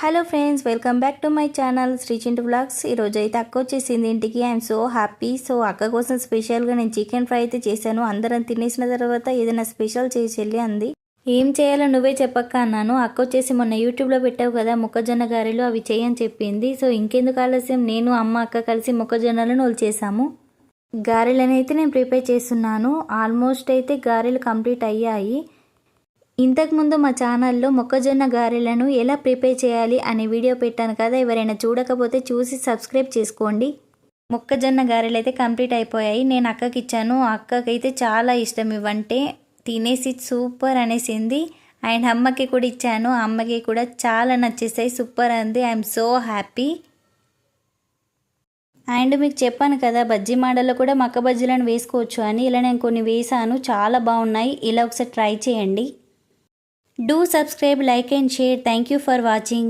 Hello friends, welcome back to my channel Sri Chintu vlogs. ఈరోజు అయితే అక్క వచ్చేసింది ఇంటికి. I'm so happy. సో అక్క కోసం స్పెషల్గా నేను చికెన్ ఫ్రై అయితే చేశాను. అందరం తినేసిన తర్వాత ఏదైనా స్పెషల్ చేసి అంది. ఏం చేయాలో నువ్వే చెప్పక్క అన్నాను. అక్క వచ్చేసి మొన్న యూట్యూబ్లో పెట్టావు కదా మొక్కజొన్న గారెలు, అవి చేయని చెప్పింది. సో ఇంకెందుకు ఆలస్యం, నేను అమ్మ అక్క కలిసి మొక్కజొన్నలను ఒలిచేసాము. గారెలను అయితే నేను ప్రిపేర్ చేస్తున్నాను. ఆల్మోస్ట్ అయితే గారెలు కంప్లీట్ అయ్యాయి. ఇంతకుముందు మా ఛానల్లో మొక్కజొన్న గారెలను ఎలా ప్రిపేర్ చేయాలి అనే వీడియో పెట్టాను కదా, ఎవరైనా చూడకపోతే చూసి సబ్స్క్రైబ్ చేసుకోండి. మొక్కజొన్న గారెలు అయితే కంప్లీట్ అయిపోయాయి. నేను అక్కకి ఇచ్చాను. అక్కకైతే చాలా ఇష్టం ఇవంటే, తినేసి సూపర్ అనేసింది. అండ్ అమ్మకి కూడా ఇచ్చాను. అమ్మకి కూడా చాలా నచ్చేసాయి, సూపర్ అంది. I'm so happy. అండ్ మీకు చెప్పాను కదా బజ్జీ మోడల్లో కూడా మక్క బజ్జీలను వేసుకోవచ్చు అని. ఇలా నేను కొన్ని వేసాను, చాలా బాగున్నాయి. ఇలా ఒకసారి ట్రై చేయండి. Do subscribe, like and share. Thank you for watching.